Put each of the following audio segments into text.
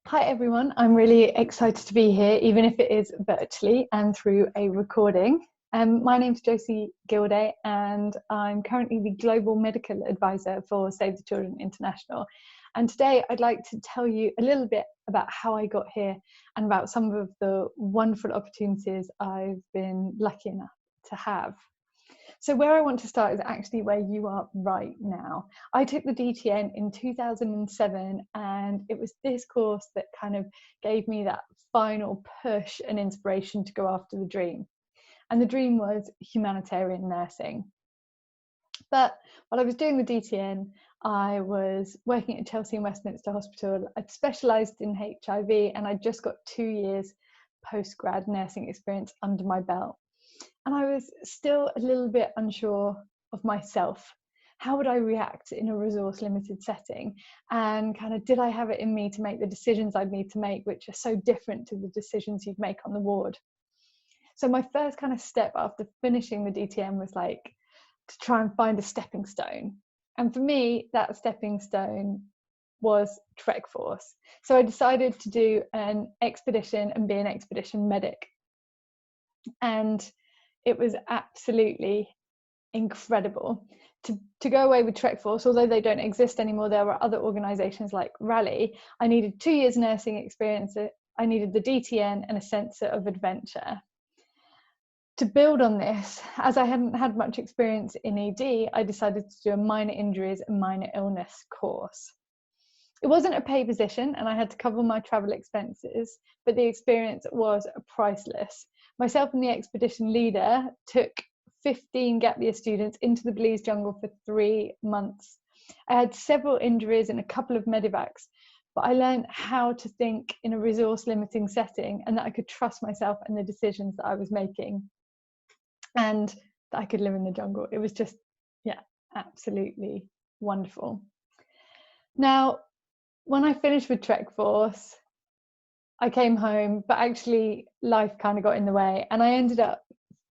Hi everyone, I'm really excited to be here, even if it is virtually and through a recording. My name's Josie Gilday and I'm currently the Global Medical Advisor for Save the Children International. And today I'd like to tell you a little bit about how I got here and about some of the wonderful opportunities I've been lucky enough to have. So where I want to start is actually where you are right now. I took the DTN in 2007 and it was this course that kind of gave me that final push and inspiration to go after the dream. And the dream was humanitarian nursing. But while I was doing the DTN, I was working at Chelsea and Westminster Hospital. I'd specialised in HIV and I'd just got 2 years post-grad nursing experience under my belt. And I was still a little bit unsure of myself. How would I react in a resource limited setting? And kind of, did I have it in me to make the decisions I'd need to make, which are so different to the decisions you'd make on the ward? So my first kind of step after finishing the DTM was like to try and find a stepping stone. And for me, that stepping stone was Trek Force. So I decided to do an expedition and be an expedition medic. And it was absolutely incredible to go away with Trek Force. Although they don't exist anymore, there were other organisations like Rally. I needed 2 years nursing experience. I needed the DTN and a sense of adventure. To build on this, as I hadn't had much experience in ED, I decided to do a minor injuries and minor illness course. It wasn't a paid position and I had to cover my travel expenses, but the experience was priceless. Myself and the expedition leader took 15 gap year students into the Belize jungle for 3 months. I had several injuries and a couple of medevacs, but I learned how to think in a resource limiting setting and that I could trust myself and the decisions that I was making and that I could live in the jungle. It was just, yeah, absolutely wonderful. Now, when I finished with Trek Force, I came home, but actually life kind of got in the way and I ended up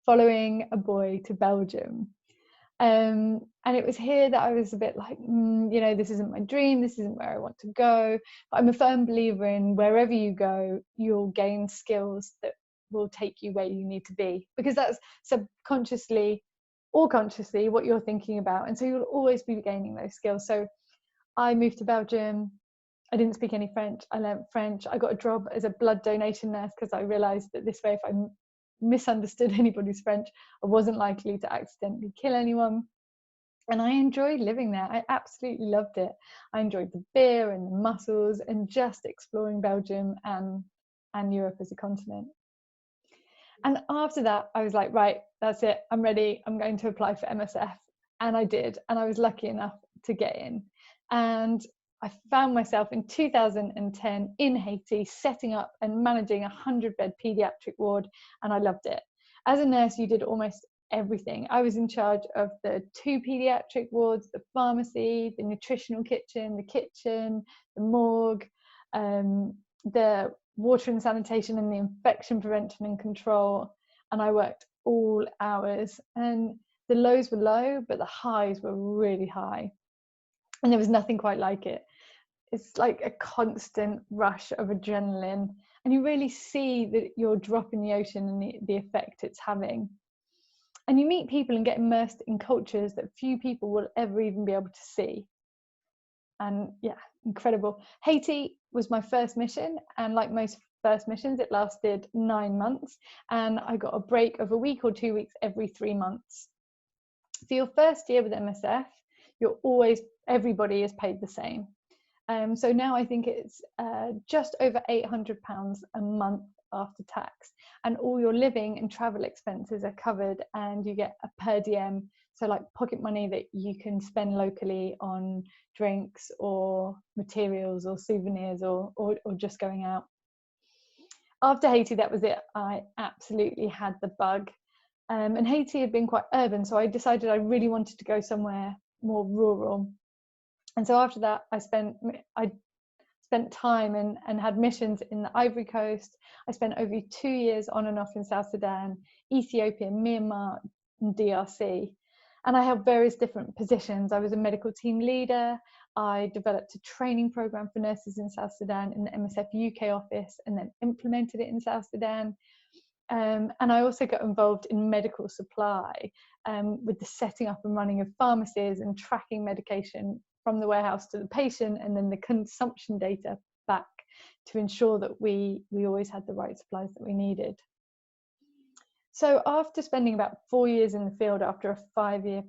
following a boy to Belgium. And it was here that I was a bit like, this isn't my dream, this isn't where I want to go. But I'm a firm believer in wherever you go, you'll gain skills that will take you where you need to be, because that's subconsciously or consciously what you're thinking about. And so you'll always be gaining those skills. So I moved to Belgium. I didn't speak any French. I learned French. I got a job as a blood donation nurse because I realised that this way, if I misunderstood anybody's French, I wasn't likely to accidentally kill anyone. And I enjoyed living there. I absolutely loved it. I enjoyed the beer and the mussels and just exploring Belgium and Europe as a continent. And after that, I was like, right, that's it. I'm ready. I'm going to apply for MSF. And I did. And I was lucky enough to get in. And I found myself in 2010 in Haiti, setting up and managing a 100-bed paediatric ward, and I loved it. As a nurse, you did almost everything. I was in charge of the 2 paediatric wards, the pharmacy, the nutritional kitchen, the morgue, the water and sanitation and the infection prevention and control, and I worked all hours. And the lows were low, but the highs were really high. And there was nothing quite like it. It's like a constant rush of adrenaline. And you really see that your drop in the ocean and the effect it's having. And you meet people and get immersed in cultures that few people will ever even be able to see. And yeah, incredible. Haiti was my first mission. And like most first missions, it lasted 9 months. And I got a break of a week or 2 weeks every 3 months. For your first year with MSF, everybody is paid the same. So now I think it's just over £800 a month after tax, and all your living and travel expenses are covered, and you get a per diem, so like pocket money that you can spend locally on drinks or materials or souvenirs or just going out. After Haiti, that was it. I absolutely had the bug. And Haiti had been quite urban, so I decided I really wanted to go somewhere more rural. And so after that, I spent time and had missions in the Ivory Coast. I spent over 2 years on and off in South Sudan, Ethiopia, Myanmar, and DRC. And I held various different positions. I was a medical team leader. I developed a training program for nurses in South Sudan in the MSF UK office, and then implemented it in South Sudan. And I also got involved in medical supply with the setting up and running of pharmacies and tracking medication from the warehouse to the patient, and then the consumption data back to ensure that we always had the right supplies that we needed. So after spending about 4 years in the field, after a 5-year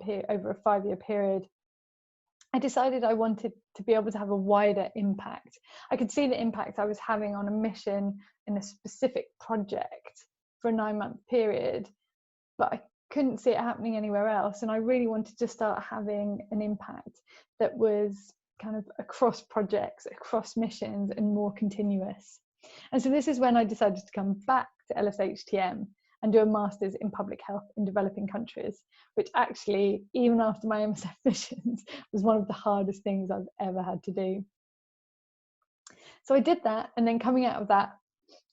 period, I decided I wanted to be able to have a wider impact. I could see the impact I was having on a mission in a specific project for a 9-month period, but I couldn't see it happening anywhere else. And I really wanted to start having an impact that was kind of across projects, across missions, and more continuous. And so this is when I decided to come back to LSHTM and do a master's in public health in developing countries, which actually, even after my MSF missions, was one of the hardest things I've ever had to do. So I did that, and then coming out of that,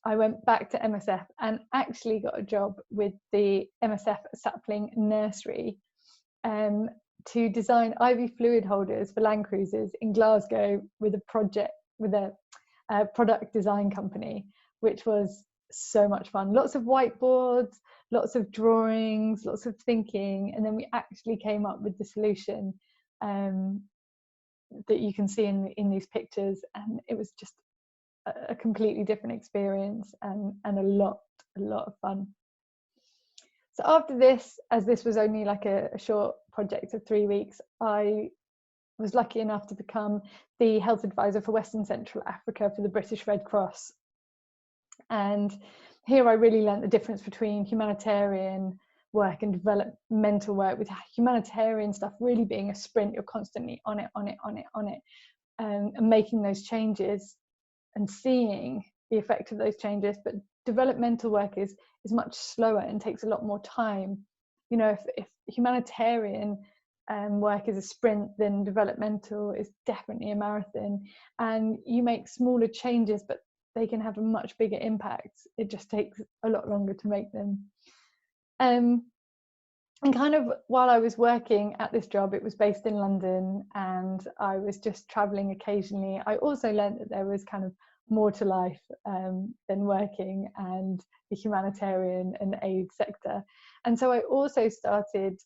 I went back to MSF and actually got a job with the MSF sapling nursery to design IV fluid holders for land cruisers in Glasgow with a product design company, which was so much fun. Lots of whiteboards, lots of drawings, lots of thinking, and then we actually came up with the solution that you can see in these pictures, and it was just a completely different experience and a lot of fun. So after this, as this was only like a short project of 3 weeks, I was lucky enough to become the health advisor for Western Central Africa for the British Red Cross. And here I really learnt the difference between humanitarian work and developmental work, with humanitarian stuff really being a sprint. You're constantly on it, and making those changes and seeing the effect of those changes. But developmental work is much slower and takes a lot more time. You know, if humanitarian work is a sprint, then developmental is definitely a marathon, and you make smaller changes, but they can have a much bigger impact. It just takes a lot longer to make them. And kind of while I was working at this job, it was based in London, and I was just traveling occasionally. I also learned that there was kind of more to life than working and the humanitarian and aid sector. And so I also started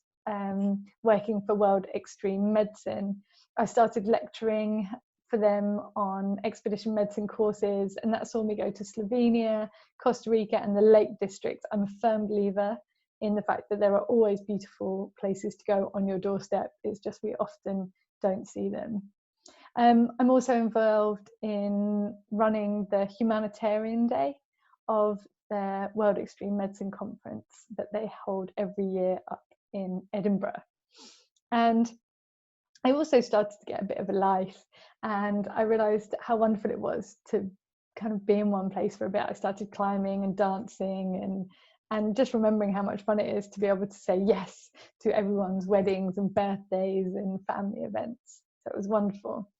working for World Extreme Medicine. I started lecturing for them on expedition medicine courses, and that saw me go to Slovenia, Costa Rica, and the Lake District. I'm a firm believer in the fact that there are always beautiful places to go on your doorstep. It's just we often don't see them. I'm also involved in running the humanitarian day of their World Extreme Medicine Conference that they hold every year up in Edinburgh. And I also started to get a bit of a life, and I realised how wonderful it was to kind of be in one place for a bit. I started climbing and dancing and just remembering how much fun it is to be able to say yes to everyone's weddings and birthdays and family events. So it was wonderful.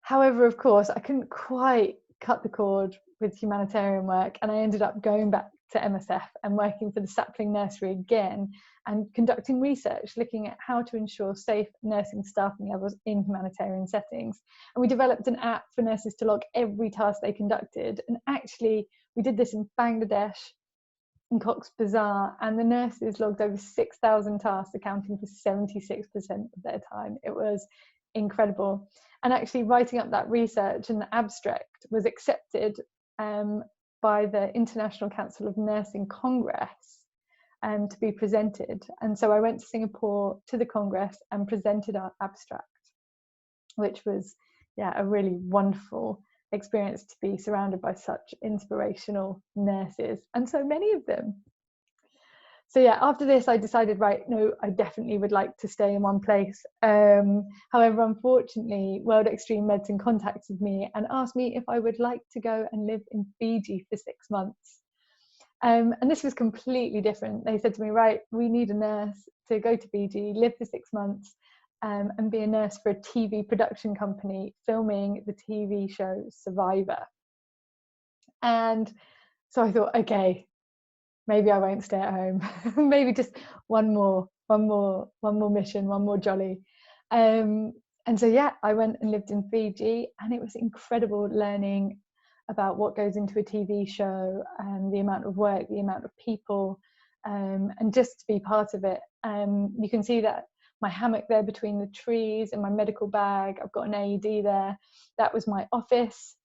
However, of course, I couldn't quite cut the cord with humanitarian work, and I ended up going back to MSF and working for the sapling nursery again and conducting research looking at how to ensure safe nursing staffing levels in humanitarian settings. And we developed an app for nurses to log every task they conducted. And actually, we did this in Bangladesh, in Cox's Bazar, and the nurses logged over 6,000 tasks, accounting for 76% of their time. It was incredible. And actually writing up that research and the abstract was accepted by the International Council of Nursing Congress to be presented. And so I went to Singapore to the Congress and presented our abstract, which was a really wonderful experience to be surrounded by such inspirational nurses, and so many of them. So after this I decided, right, no, I definitely would like to stay in one place. However, unfortunately, World Extreme Medicine contacted me and asked me if I would like to go and live in Fiji for 6 months. And this was completely different. They said to me, right, we need a nurse to go to Fiji, live for 6 months, and be a nurse for a TV production company filming the TV show Survivor. And so I thought, okay, maybe I won't stay at home. Maybe just one more mission, one more jolly. And so, yeah, I went and lived in Fiji, and it was incredible learning about what goes into a TV show and the amount of work, the amount of people, and just to be part of it. You can see that my hammock there between the trees and my medical bag. I've got an AED there. That was my office,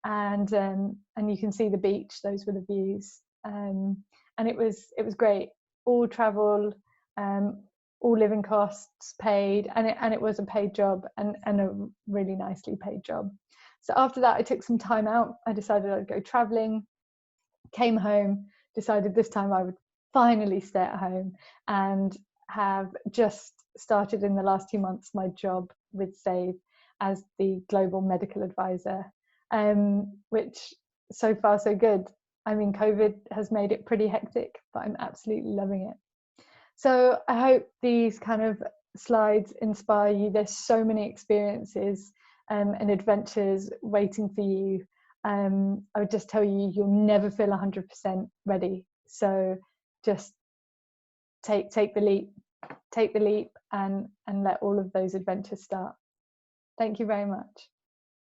and you can see the beach. Those were the views, and it was great. All travel, all living costs paid, and it was a paid job, and a really nicely paid job. So after that, I took some time out. I decided I'd go traveling, came home, decided this time I would finally stay at home, and have just started in the last 2 months my job with SAVE as the global medical advisor, which so far so good. I mean, COVID has made it pretty hectic, but I'm absolutely loving it. So I hope these kind of slides inspire you. There's so many experiences and adventures waiting for you. I would just tell you, you'll never feel 100% ready. So just take the leap, and let all of those adventures start. Thank you very much.